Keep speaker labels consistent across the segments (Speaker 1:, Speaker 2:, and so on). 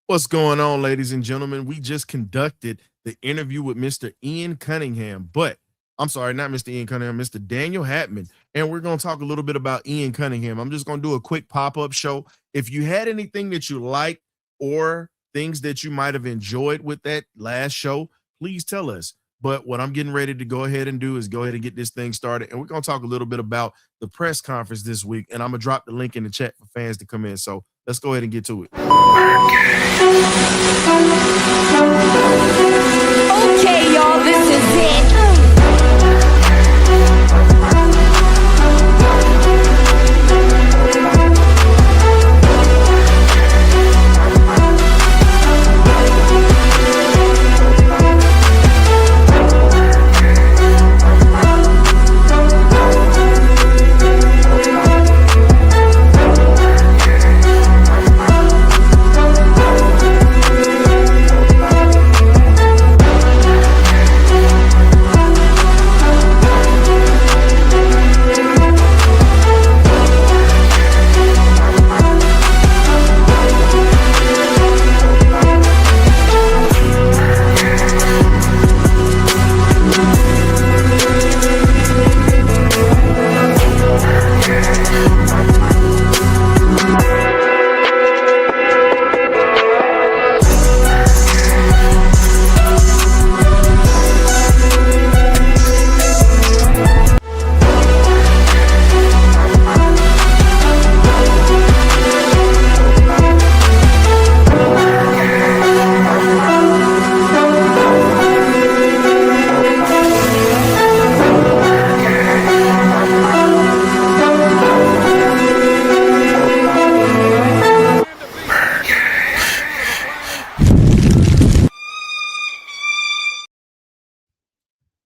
Speaker 1: What's going on, ladies and gentlemen? We just conducted the interview with Mr. Ian Cunningham, but I'm sorry, not Mr. Ian Cunningham, Mr. Daniel Hatman. And we're going to talk a little bit about Ian Cunningham. I'm just going to do a quick pop up show. If you had anything that you liked or things that you might have enjoyed with that last show, please tell us. But what I'm getting ready to go ahead and do is go ahead and get this thing started. And we're going to talk a little bit about the press conference this week. And I'm going to drop the link in the chat for fans to come in. So let's go ahead and get to it.
Speaker 2: Okay, y'all, this is it.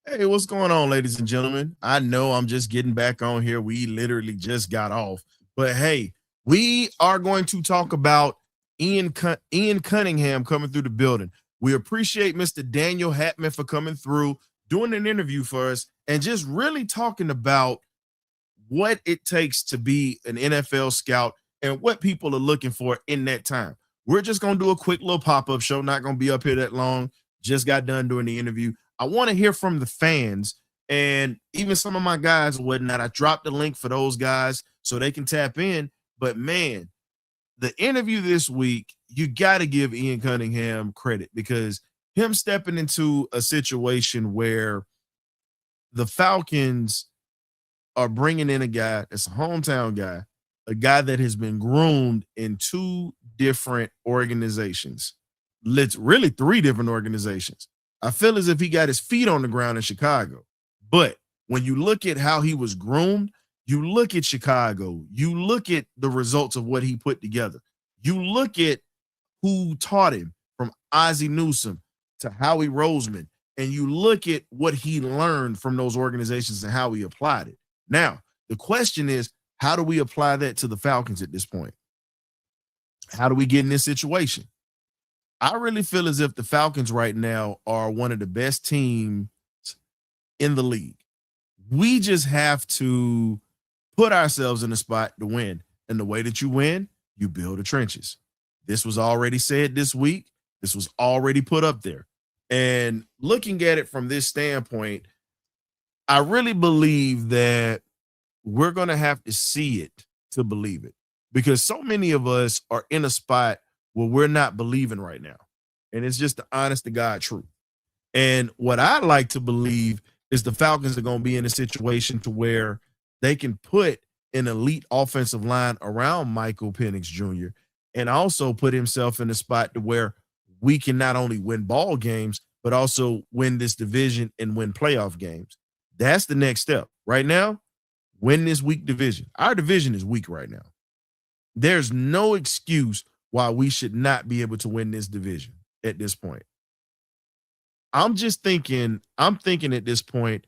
Speaker 1: Hey, what's going on, ladies and gentlemen? I know I'm just getting back on here. We literally just got off. But hey, we are going to talk about Ian Cunningham coming through the building. We appreciate Mr. Daniel Hatman for coming through, doing an interview for us, and just really talking about what it takes to be an NFL scout and what people are looking for in that time. We're just going to do a quick little pop-up show, not going to be up here that long. Just got done doing the interview. I want to hear from the fans and even some of my guys and whatnot. I dropped the link for those guys so they can tap in. But man, the interview this week, you got to give Ian Cunningham credit because him stepping into a situation where the Falcons are bringing in a guy that's a hometown guy, a guy that has been groomed in two different organizations, really three different organizations. I feel as if he got his feet on the ground in Chicago. But when you look at how he was groomed, you look at Chicago, you look at the results of what he put together. You look at who taught him from Ozzie Newsome to Howie Roseman, and you look at what he learned from those organizations and how he applied it. Now, the question is, how do we apply that to the Falcons at this point? How do we get in this situation? I really feel as if the Falcons right now are one of the best teams in the league. We just have to put ourselves in a spot to win. And the way that you win, you build the trenches. This was already said this week. This was already put up there. And looking at it from this standpoint, I really believe that we're going to have to see it to believe it because so many of us are in a spot where we're not believing right now. And it's just the honest to God truth. And what I like to believe is the Falcons are going to be in a situation to where they can put an elite offensive line around Michael Penix Jr. and also put himself in a spot to where we can not only win ball games, but also win this division and win playoff games. That's the next step. Right now, win this weak division. Our division is weak right now. There's no excuse why we should not be able to win this division at this point. I'm thinking at this point,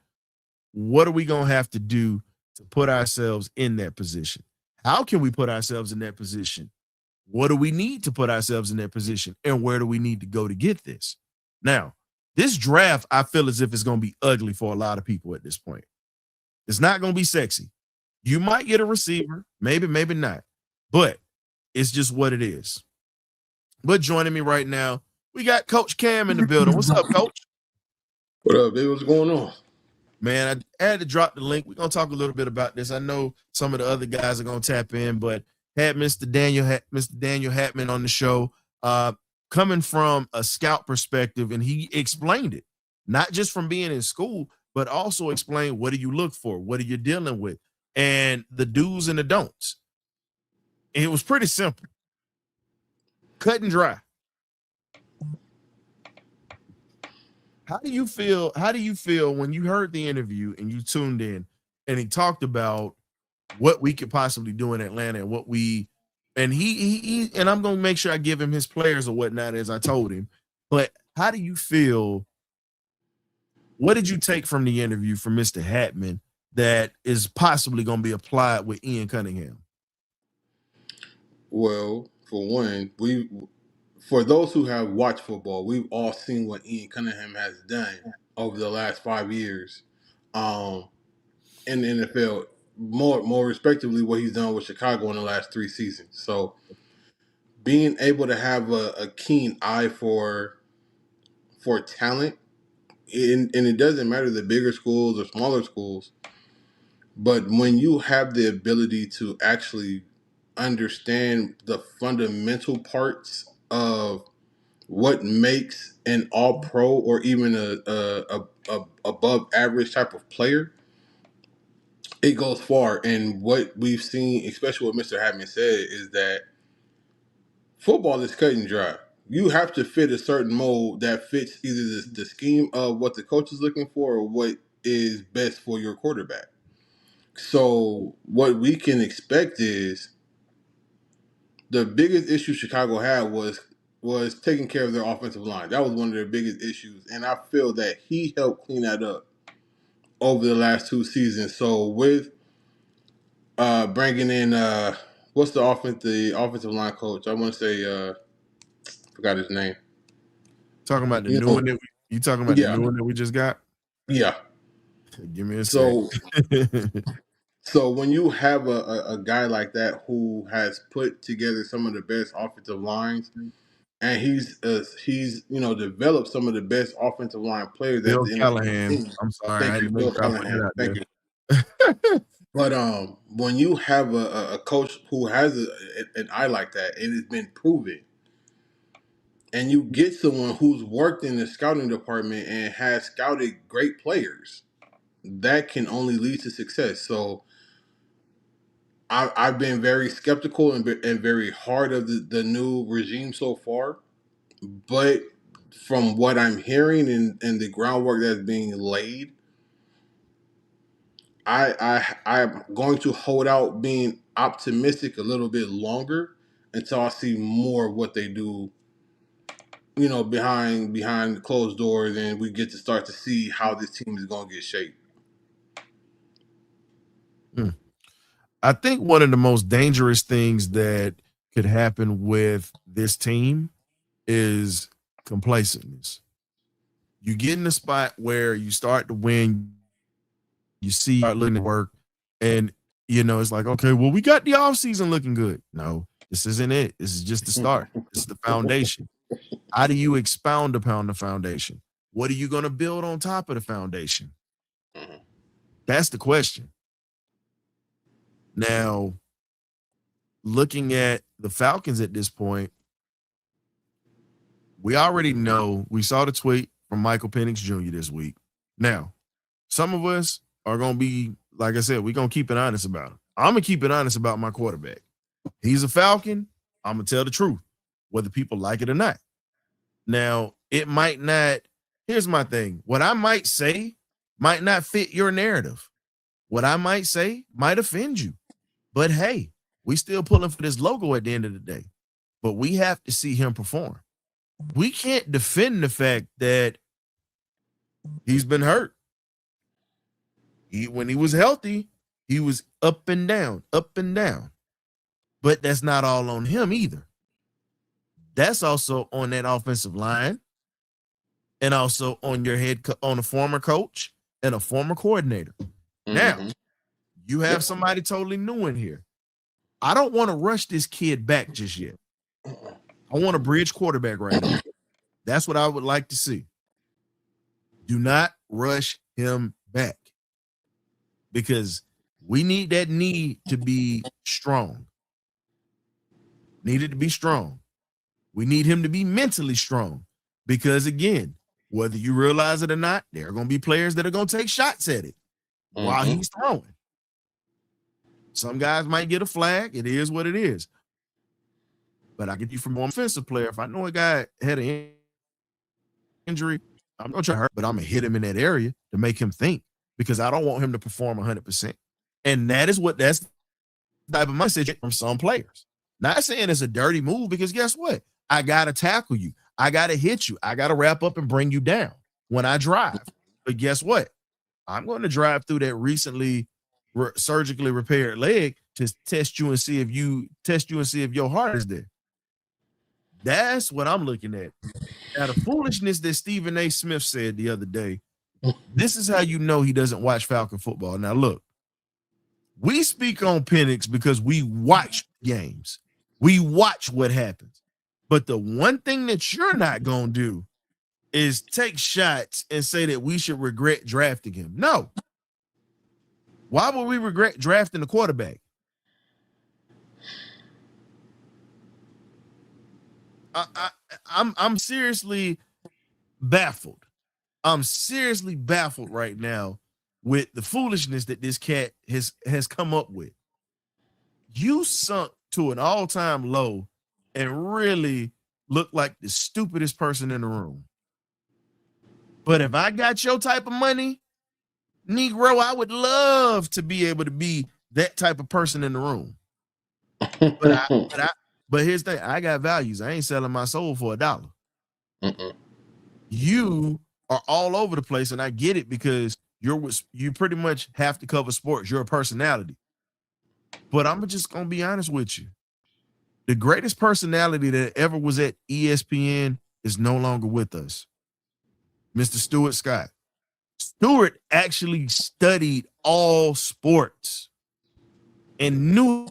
Speaker 1: what are we going to have to do to put ourselves in that position? How can we put ourselves in that position? What do we need to put ourselves in that position? And where do we need to go to get this? Now, this draft, I feel as if it's going to be ugly for a lot of people at this point. It's not going to be sexy. You might get a receiver, maybe not, but it's just what it is. But joining me right now, we got Coach Cam in the building. What's up, Coach?
Speaker 3: What up, baby? What's going on?
Speaker 1: Man, I had to drop the link. We're gonna talk a little bit about this. I know some of the other guys are gonna tap in, but had Mr. Daniel Hatman on the show, coming from a scout perspective, and he explained it, not just from being in school, but also explained what do you look for, what are you dealing with, and the do's and the don'ts. And it was pretty simple, cut and dry. How do you feel? How do you feel when you heard the interview and you tuned in and he talked about what we could possibly do in Atlanta and what we and he and I'm gonna make sure I give him his players or whatnot as I told him. But how do you feel? What did you take from the interview from Mr. Hatman that is possibly gonna be applied with Ian Cunningham?
Speaker 3: Well, for one, for those who have watched football, we've all seen what Ian Cunningham has done over the last 5 years, in the NFL. More respectively, what he's done with Chicago in the last 3 seasons. So, being able to have a keen eye for talent, and it doesn't matter the bigger schools or smaller schools, but when you have the ability to actually understand the fundamental parts of what makes an all pro or even a above average type of player, it goes far. And what we've seen, especially what Mr. Hatman said, is that football is cut and dry. You have to fit a certain mold that fits either the scheme of what the coach is looking for or what is best for your quarterback. So what we can expect is the biggest issue Chicago had was taking care of their offensive line. That was one of their biggest issues, and I feel that he helped clean that up over the last 2 seasons. So with bringing in what's the offensive line coach? I want to say forgot his name.
Speaker 1: Talking about the
Speaker 3: You
Speaker 1: new
Speaker 3: know,
Speaker 1: one that you talking about the new one that we just got?
Speaker 3: Yeah.
Speaker 1: Give me a
Speaker 3: So
Speaker 1: sec.
Speaker 3: so when you have a guy like that who has put together some of the best offensive lines, and he's developed some of the best offensive line players at
Speaker 1: Bill
Speaker 3: the NFL
Speaker 1: Callahan.
Speaker 3: scene.
Speaker 1: I'm sorry, I
Speaker 3: Thank
Speaker 1: had
Speaker 3: you,
Speaker 1: to make
Speaker 3: Bill
Speaker 1: sure I put
Speaker 3: Cunningham.
Speaker 1: that out
Speaker 3: Thank you.
Speaker 1: there.
Speaker 3: But when you have a coach who has an eye like that, and it's been proven, and you get someone who's worked in the scouting department and has scouted great players, that can only lead to success. So I've been very skeptical and very hard of the new regime so far. But from what I'm hearing and the groundwork that's being laid, I'm going to hold out being optimistic a little bit longer until I see more of what they do, behind closed doors, and we get to start to see how this team is going to get shaped.
Speaker 1: I think one of the most dangerous things that could happen with this team is complacentness. You get in a spot where you start to win, you see start looking at work, and it's like, okay, well, we got the offseason looking good. No, this isn't it. This is just the start. This is the foundation. How do you expound upon the foundation? What are you going to build on top of the foundation?
Speaker 3: Mhm.
Speaker 1: That's the question. Now, looking at the Falcons at this point, we already know, we saw the tweet from Michael Penix Jr. this week. Now, some of us are going to be, like I said, we're going to keep it honest about him. I'm going to keep it honest about my quarterback. He's a Falcon. I'm going to tell the truth, whether people like it or not. Now, it might not. Here's my thing. What I might say might not fit your narrative. What I might say might offend you. But hey, we still pulling for this logo at the end of the day. But we have to see him perform. We can't defend the fact that he's been hurt. When he was healthy, he was up and down, up and down. But that's not all on him either. That's also on that offensive line, and also on your on a former coach and a former coordinator.
Speaker 3: Mm-hmm.
Speaker 1: Now, you have somebody totally new in here. I don't want to rush this kid back just yet. I want a bridge quarterback right now. That's what I would like to see. Do not rush him back because we need that knee to be strong. Need it to be strong. We need him to be mentally strong because, again, whether you realize it or not, there are going to be players that are going to take shots at it while he's throwing. Some guys might get a flag. It is what it is. But I get you from an offensive player. If I know a guy had an injury, I'm going to try to hurt, but I'm going to hit him in that area to make him think because I don't want him to perform 100%. And that's the type of message from some players. Not saying it's a dirty move because guess what? I got to tackle you. I got to hit you. I got to wrap up and bring you down when I drive. But guess what? I'm going to drive through that recently surgically repaired leg to test you and see if your heart is there. That's what I'm looking at. Now, the foolishness that Stephen A. Smith said the other day, this is how you know he doesn't watch Falcon football. Now, look, we speak on Penix because we watch games. We watch what happens. But the one thing that you're not going to do is take shots and say that we should regret drafting him. No. Why would we regret drafting the quarterback? I'm seriously baffled. I'm seriously baffled right now with the foolishness that this cat has come up with. You sunk to an all-time low and really look like the stupidest person in the room. But if I got your type of money, Negro, I would love to be able to be that type of person in the room. But here's the thing, I got values. I ain't selling my soul for $1. You are all over the place, and I get it because you pretty much have to cover sports. You're a personality. But I'm just gonna be honest with you. The greatest personality that ever was at ESPN is no longer with us. Mr. Stuart Scott. Stuart actually studied all sports and knew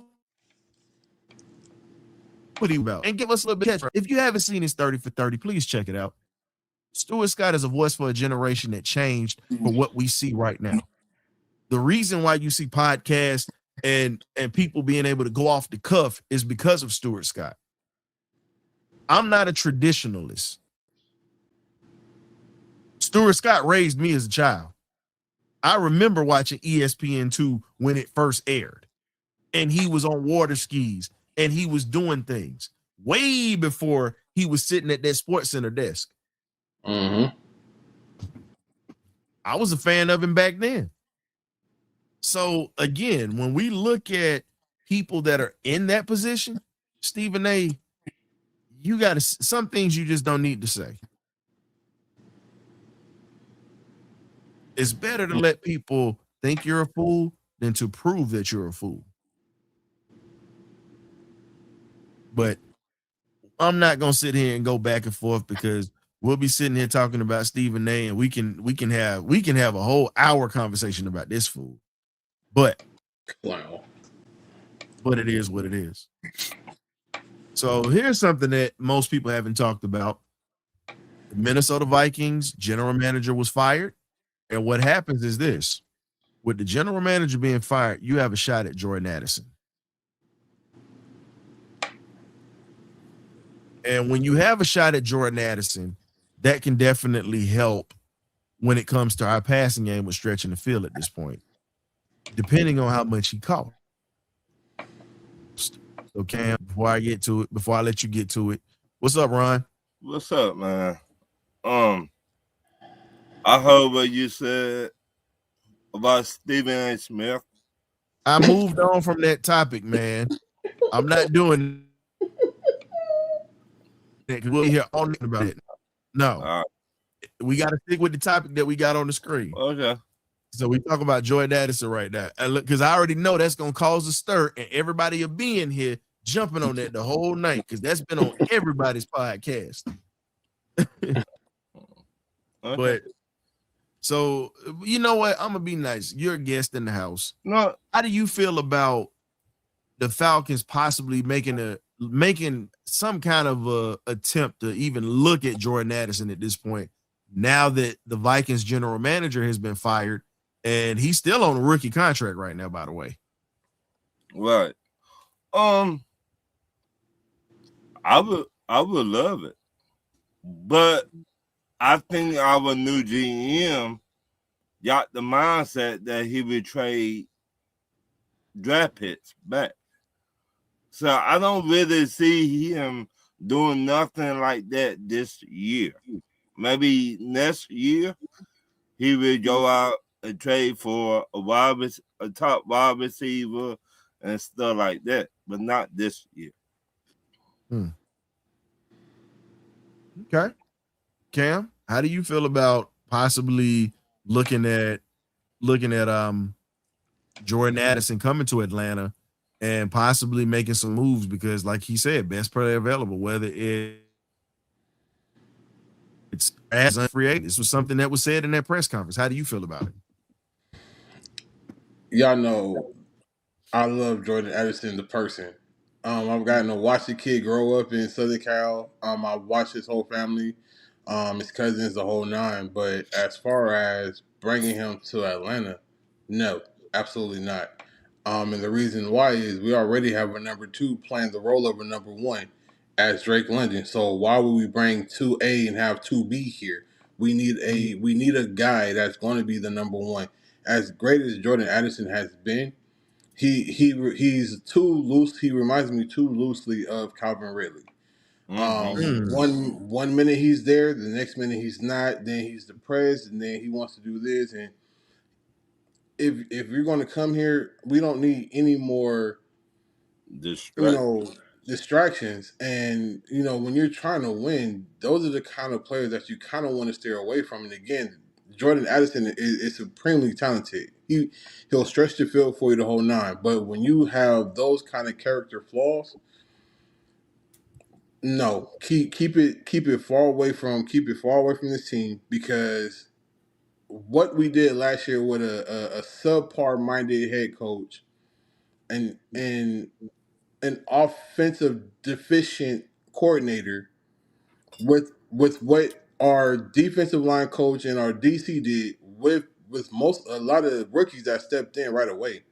Speaker 1: what he was about. And give us a little bit of if you haven't seen his 30 for 30, please check it out. Stuart Scott is a voice for a generation that changed for what we see right now. The reason why you see podcasts and people being able to go off the cuff is because of Stuart Scott. I'm not a traditionalist. Stuart Scott raised me as a child. I remember watching ESPN2 when it first aired, and he was on water skis and he was doing things way before he was sitting at that Sports Center desk. I was a fan of him back then. So again, when we look at people that are in that position, Stephen A., you got some things you just don't need to say. It's better to let people think you're a fool than to prove that you're a fool. But I'm not gonna sit here and go back and forth because we'll be sitting here talking about Stephen A. and we can have a whole hour conversation about this fool. But it is what it is. So here's something that most people haven't talked about. The Minnesota Vikings general manager was fired. And what happens is this. With the general manager being fired, you have a shot at Jordan Addison. And when you have a shot at Jordan Addison, that can definitely help when it comes to our passing game with stretching the field at this point, depending on how much he caught. So Cam, before I let you get to it, what's up, Ron?
Speaker 4: What's up, man? I heard what you said about Stephen A. Smith.
Speaker 1: I moved on from that topic, man. I'm not doing it because we'll hear all night about it. No, we got to stick with the topic that we got on the screen.
Speaker 4: Okay.
Speaker 1: So we talk about Jordan Addison right now. And look, because I already know that's going to cause a stir, and everybody will be in here jumping on that the whole night because that's been on everybody's podcast.
Speaker 4: Okay.
Speaker 1: But so you know what? I'm gonna be nice. You're a guest in the house.
Speaker 4: No.
Speaker 1: How do you feel about the Falcons possibly making making some kind of a attempt to even look at Jordan Addison at this point. Now that the Vikings general manager has been fired, and he's still on a rookie contract right now, by the way.
Speaker 4: Right. I would love it, but I think our new GM got the mindset that he would trade draft picks back. So I don't really see him doing nothing like that this year. Maybe next year he will go out and trade for a top wide receiver and stuff like that, but not this year.
Speaker 1: Okay. Cam, how do you feel about possibly looking at Jordan Addison coming to Atlanta and possibly making some moves? Because like he said, best player available, whether it's as a free agent. This was something that was said in that press conference. How do you feel about it?
Speaker 3: Y'all know I love Jordan Addison, the person. I've gotten to watch the kid grow up in Southern Cal. I've watched his whole family, his cousins, the whole nine. But as far as bringing him to Atlanta, no, absolutely not. And the reason why is we already have a number two playing the role of a number one as Drake London. So why would we bring 2A and have 2B here? We need a guy that's going to be the number one. As great as Jordan Addison has been, he's too loose. He reminds me too loosely of Calvin Ridley. One minute he's there, the next minute he's not. Then he's depressed, and then he wants to do this. And if you're going to come here, we don't need any more, distractions. And when you're trying to win, those are the kind of players that you kind of want to steer away from. And again, Jordan Addison is supremely talented. He'll stretch the field for you the whole nine. But when you have those kind of character flaws, no, keep it far away from this team, because what we did last year with a subpar minded head coach and an offensive deficient coordinator with what our defensive line coach and our DC did with a lot of rookies that stepped in right away.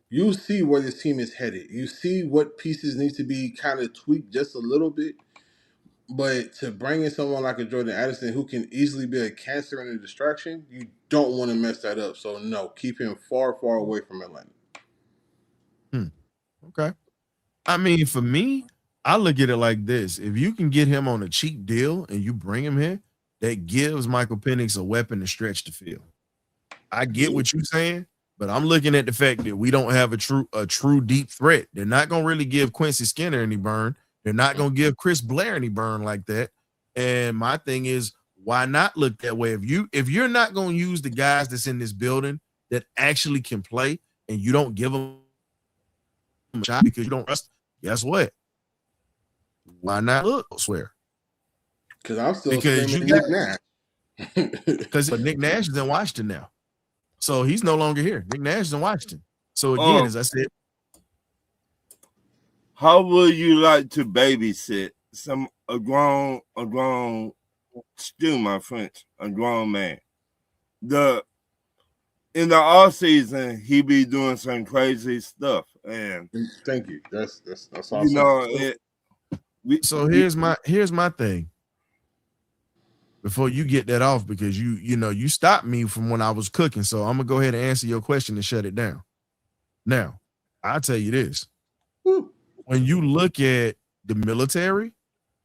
Speaker 3: You see where this team is headed. You see what pieces need to be kind of tweaked just a little bit. But to bring in someone like a Jordan Addison who can easily be a cancer and a distraction, you don't want to mess that up. So no, keep him far, far away from Atlanta.
Speaker 1: Okay. I mean, for me, I look at it like this. If you can get him on a cheap deal and you bring him here, that gives Michael Penix a weapon to stretch the field. I get what you're saying, but I'm looking at the fact that we don't have a true deep threat. They're not going to really give Quincy Skinner any burn. They're not going to give Chris Blair any burn like that. And my thing is, why not look that way? If you're not going to use the guys that's in this building that actually can play, and you don't give them a shot because you don't trust, guess what? Why not look elsewhere?
Speaker 3: Because I'm still screaming Nick Nash.
Speaker 1: Because Nick Nash is in Washington now. So he's no longer here. Nick Nash is in Washington. So again, as I said,
Speaker 4: how would you like to babysit a grown still my French, a grown man? In the off season, he be doing some crazy stuff. And
Speaker 3: thank you. That's awesome.
Speaker 1: So here's my thing. Before you get that off, because you stopped me from when I was cooking, so I'm gonna go ahead and answer your question and shut it down. Now, I'll tell you this: when you look at the military,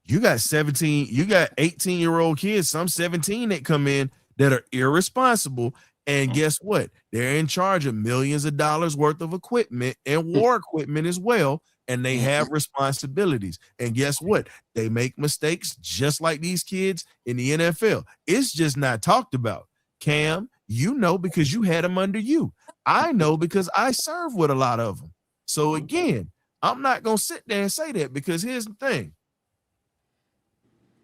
Speaker 1: you got 18-year-old kids, some 17 that come in that are irresponsible, and guess what? They're in charge of millions of dollars worth of equipment and war equipment as well. And they have responsibilities. And guess what? They make mistakes just like these kids in the NFL. It's just not talked about. Cam, you know, because you had them under you. I know because I serve with a lot of them. So again, I'm not going to sit there and say that, because here's the thing.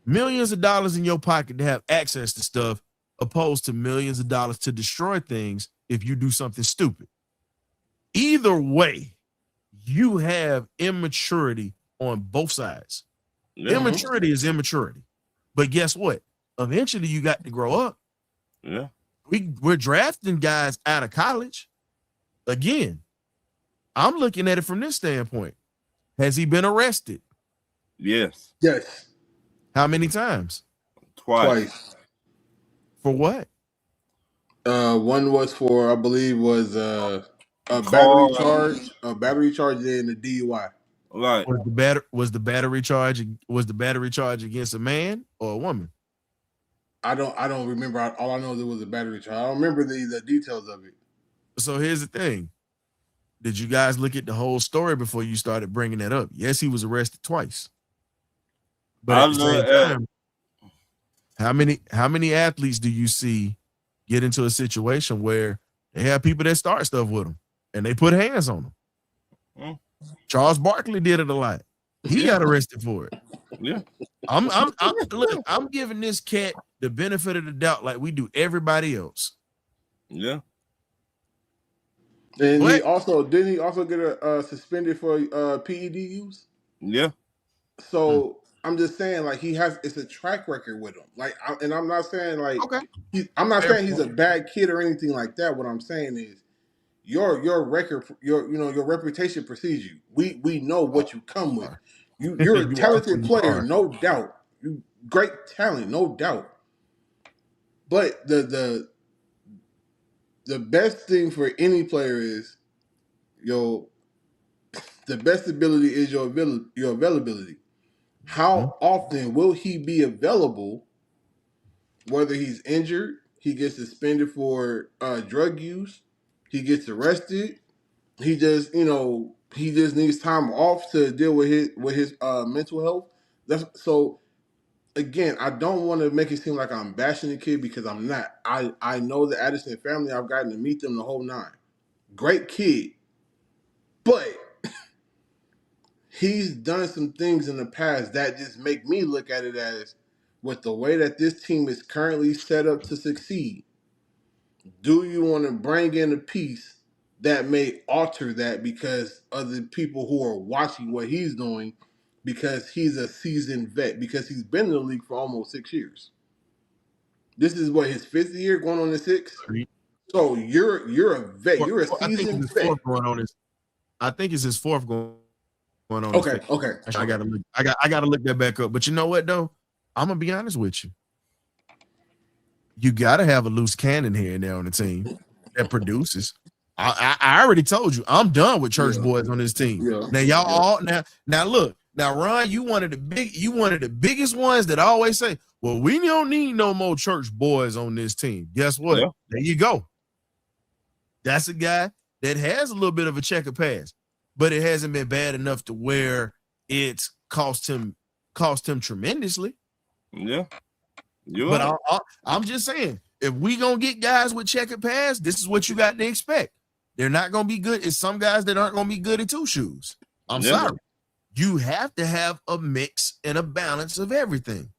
Speaker 1: Millions of dollars in your pocket to have access to stuff, opposed to millions of dollars to destroy things if you do something stupid. Either way, you have immaturity on both sides.
Speaker 4: Yeah.
Speaker 1: Immaturity is immaturity. But guess what? Eventually you got to grow up.
Speaker 4: Yeah.
Speaker 1: We're drafting guys out of college. Again, I'm looking at it from this standpoint. Has he been arrested?
Speaker 4: Yes.
Speaker 3: Yes.
Speaker 1: How many times?
Speaker 3: Twice.
Speaker 1: For what?
Speaker 3: One was for, I believe, was a battery
Speaker 4: Car.
Speaker 3: charge, and a DUI.
Speaker 4: Right.
Speaker 1: Was the battery charge against a man or a woman?
Speaker 3: I don't remember. All I know is it was a battery charge. I don't remember the details of it.
Speaker 1: So here's the thing. Did you guys look at the whole story before you started bringing that up? Yes, he was arrested twice. But at the same time, how many athletes do you see get into a situation where they have people that start stuff with them and they put hands on them?
Speaker 4: Mm.
Speaker 1: Charles Barkley did it a lot. He got arrested for it.
Speaker 4: Yeah.
Speaker 1: I'm giving this cat the benefit of the doubt like we do everybody else.
Speaker 4: Yeah.
Speaker 3: And
Speaker 1: What?
Speaker 3: didn't he also get a suspended for PED use?
Speaker 4: Yeah.
Speaker 3: So I'm just saying, like, it's a track record with him. Like, I'm not saying like
Speaker 1: Okay.
Speaker 3: I'm not
Speaker 1: Fair
Speaker 3: saying he's a bad kid or anything like that. What I'm saying is your record, your reputation precedes you. We know what you come with. You're a
Speaker 1: You
Speaker 3: talented player,
Speaker 1: are.
Speaker 3: no doubt. You great talent, no doubt. But the best thing for any player is the best ability is your availability. How often will he be available? Whether he's injured, he gets suspended for drug use, he gets arrested, he just needs time off to deal with his mental health. So again, I don't want to make it seem like I'm bashing the kid because I'm not. I know the Addison family. I've gotten to meet them the whole nine. Great kid, but he's done some things in the past that just make me look at it as, with the way that this team is currently set up to succeed, do you want to bring in a piece that may alter that because of the people who are watching what he's doing, because he's a seasoned vet, because he's been in the league for almost 6 years. This is what, his 5th year, going on his 6th. So you're a vet. You're a seasoned vet.
Speaker 1: I think it's his fourth going on.
Speaker 3: Okay.
Speaker 1: I gotta look that back up. But you know what though? I'm gonna be honest with you. You gotta have a loose cannon here and there on the team that produces. I already told you I'm done with church boys on this team.
Speaker 3: Yeah.
Speaker 1: Now y'all all now look. Now, Ron, you one of the biggest ones that always say, well, we don't need no more church boys on this team. Guess what?
Speaker 4: Yeah.
Speaker 1: There you go. That's a guy that has a little bit of a checker pass, but it hasn't been bad enough to where it's cost him tremendously.
Speaker 4: Yeah.
Speaker 1: But I'm just saying, if we gonna get guys with checker pass, this is what you got to expect. They're not gonna be good. It's some guys that aren't gonna be good at two shoes. I'm sorry. You have to have a mix and a balance of everything.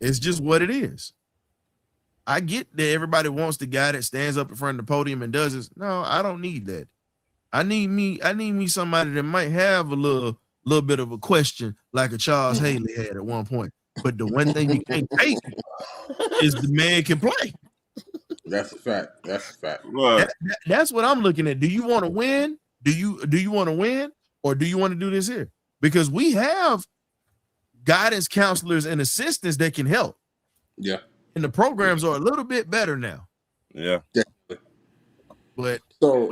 Speaker 1: It's just what it is. I get that everybody wants the guy that stands up in front of the podium and does this. No, I don't need that. I need me somebody that might have a little bit of a question like a Charles Haley had at one point. But the one thing you can't take is the man can play.
Speaker 3: That's a fact.
Speaker 4: Right.
Speaker 1: That's what I'm looking at. Do you want to win? Do you want to win? Or do you want to do this here? Because we have guidance counselors and assistants that can help.
Speaker 3: Yeah.
Speaker 1: And the programs are a little bit better now.
Speaker 4: Yeah.
Speaker 3: Definitely.
Speaker 1: But
Speaker 3: so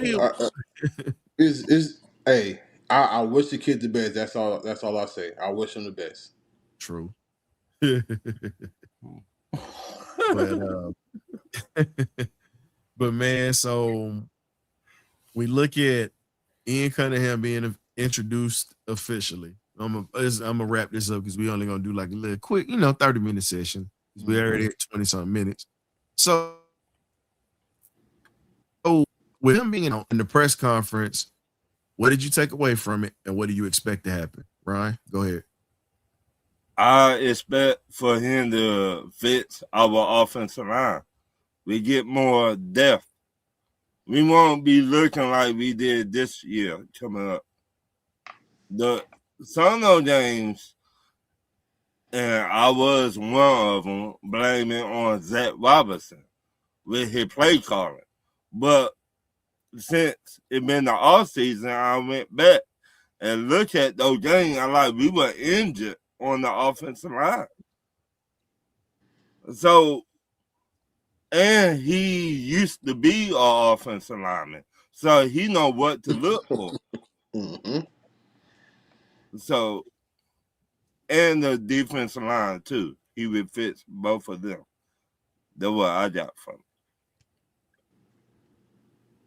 Speaker 3: I wish the kid the best. That's all I say. I wish him the best.
Speaker 1: True. But man, so we look at Ian Cunningham being introduced officially. I'm gonna wrap this up because we only gonna do like a little quick, 30-minute session. We already at 20-something minutes. So with him being in the press conference, what did you take away from it, and what do you expect to happen? Ryan, go ahead.
Speaker 4: I expect for him to fix our offensive line. We get more depth. We won't be looking like we did this year coming up. The some of those games, and I was one of them, blaming on Zach Robinson with his play calling. But since it been the off season, I went back and looked at those games. I like we were injured on the offensive line. So, and he used to be an offensive lineman, so he know what to look for.
Speaker 3: Mm-hmm.
Speaker 4: So, and the defensive line too. He would fit both of them. That's what I got from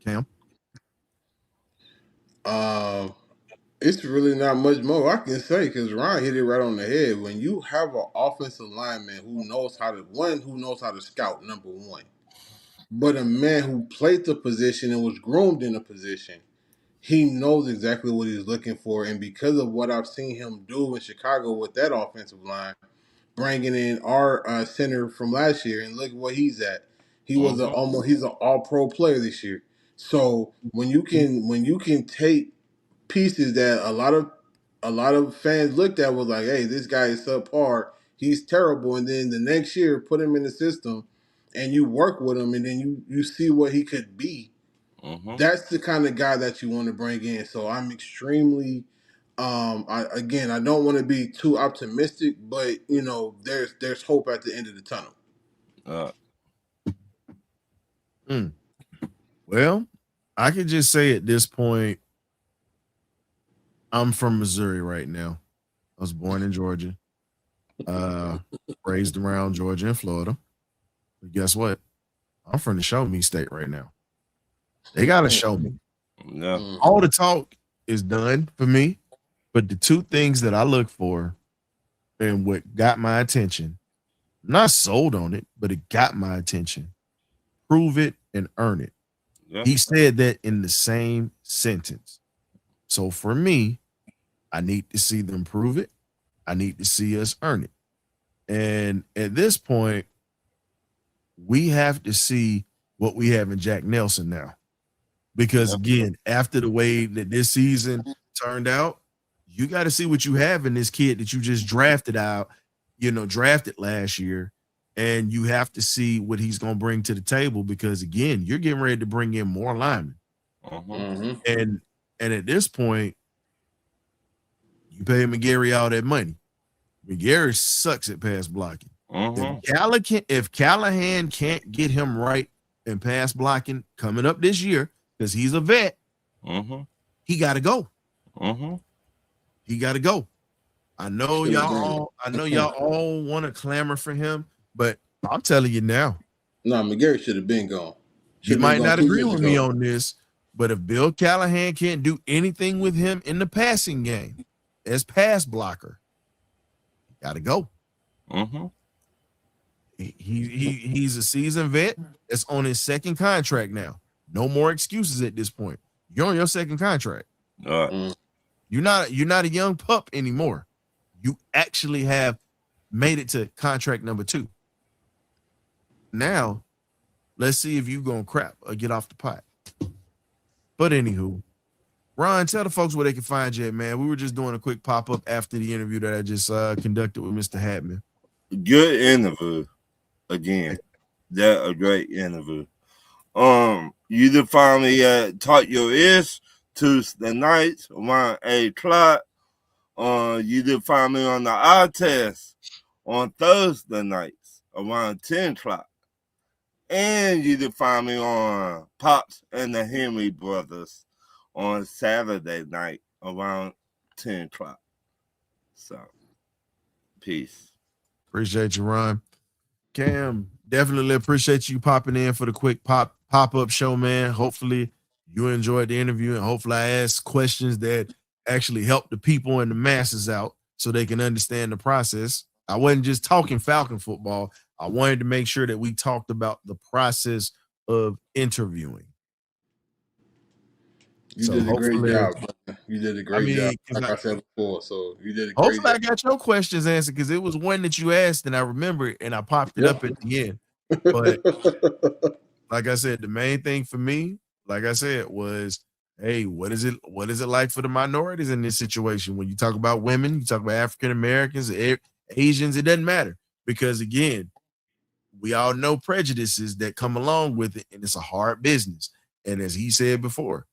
Speaker 1: Cam.
Speaker 3: It's really not much more I can say because Ryan hit it right on the head. When you have an offensive lineman who knows how to scout, number one, but a man who played the position and was groomed in a position, he knows exactly what he's looking for. And because of what I've seen him do in Chicago with that offensive line, bringing in our center from last year, and look what he's at. He was he's an All Pro player this year. So when you can take pieces that a lot of fans looked at was like, hey, this guy is subpar, he's terrible, and then the next year put him in the system and you work with him and then you see what he could be. That's the kind of guy that you want to bring in. So I'm extremely I don't want to be too optimistic, but there's hope at the end of the tunnel.
Speaker 1: Well, I could just say at this point, I'm from Missouri right now. I was born in Georgia, raised around Georgia and Florida. But guess what? I'm from the show me state right now. They got to show me.
Speaker 4: Yeah.
Speaker 1: All the talk is done for me, but the two things that I look for and what got my attention, I'm not sold on it, but it got my attention. Prove it and earn it.
Speaker 4: Yeah.
Speaker 1: He said that in the same sentence. So for me, I need to see them prove it. I need to see us earn it. And at this point, we have to see what we have in Jack Nelson now. Because again, after the way that this season turned out, you got to see what you have in this kid that you just drafted last year. And you have to see what he's going to bring to the table because, again, you're getting ready to bring in more linemen. And at this point, you pay McGarry all that money. McGarry sucks at pass blocking. If Callahan can't get him right in pass blocking coming up this year, because he's a vet, he got to go. He got to go. I know y'all all want to clamor for him, but I'm telling you now.
Speaker 3: No, McGarry should have been gone.
Speaker 1: You might not agree with me on this, but if Bill Callahan can't do anything with him in the passing game as pass blocker, he got to go. He's a seasoned vet that's on his second contract now. No more excuses at this point. You're on your second contract. You're not a young pup anymore. You actually have made it to contract number 2. Now, let's see if you're going to crap or get off the pot. But anywho, Ron, tell the folks where they can find you at, man. We were just doing a quick pop-up after the interview that I just conducted with Mr. Hatman.
Speaker 4: Good interview. Again, that a great interview. You can find me at Talk Your Ears Tuesday nights around 8 o'clock. You can find me on the eye test on Thursday nights around 10 o'clock. And you can find me on Pops and the Henry Brothers on Saturday night around 10 o'clock. So, peace.
Speaker 1: Appreciate you, Ron. Cam, definitely appreciate you popping in for the quick pop-up show, man. Hopefully you enjoyed the interview, and hopefully I asked questions that actually help the people and the masses out so they can understand the process. I wasn't just talking Falcon football. I wanted to make sure that we talked about the process of interviewing.
Speaker 3: You did a great job. You did a great job. Like I said before, so you did a great job.
Speaker 1: Hopefully I got your questions answered because it was one that you asked and I remember it and I popped it up at the end. But like I said, the main thing for me, like I said, was Hey, what is it? What is it like for the minorities in this situation? When you talk about women, you talk about African Americans, Asians, it doesn't matter because again, we all know prejudices that come along with it, and it's a hard business. And as he said before,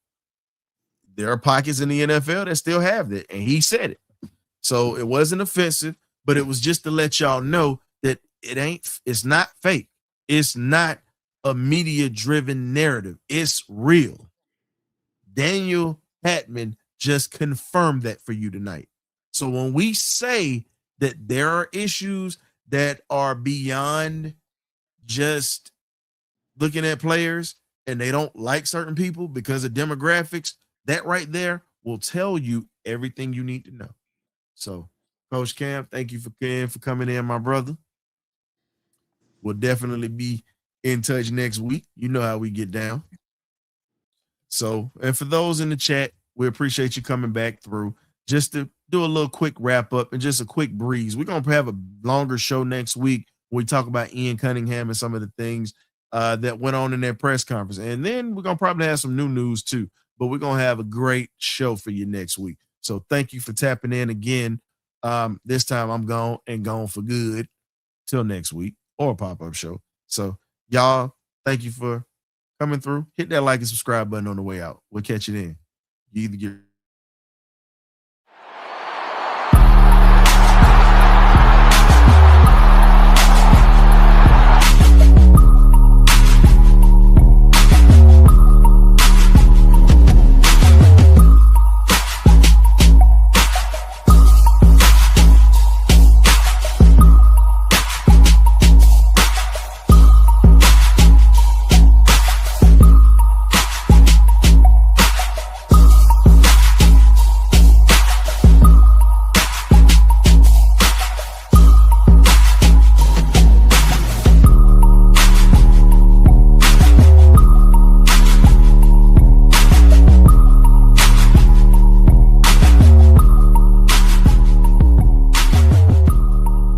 Speaker 1: there are pockets in the NFL that still have that, and he said it. So it wasn't offensive, but it was just to let y'all know that it's not fake. It's not a media driven narrative. It's real. Daniel Hatman just confirmed that for you tonight. So when we say that there are issues that are beyond just looking at players and they don't like certain people because of demographics, that right there will tell you everything you need to know. So, Coach Cam, thank you for coming in, my brother. We'll definitely be in touch next week. You know how we get down. So, and for those in the chat, we appreciate you coming back through just to do a little quick wrap up and just a quick breeze. We're going to have a longer show next week when we talk about Ian Cunningham and some of the things that went on in their press conference. And then we're going to probably have some new news too, but we're going to have a great show for you next week. So thank you for tapping in again. This time I'm gone for good till next week or a pop-up show. So y'all, thank you for coming through. Hit that like and subscribe button on the way out. We'll catch you then. You either get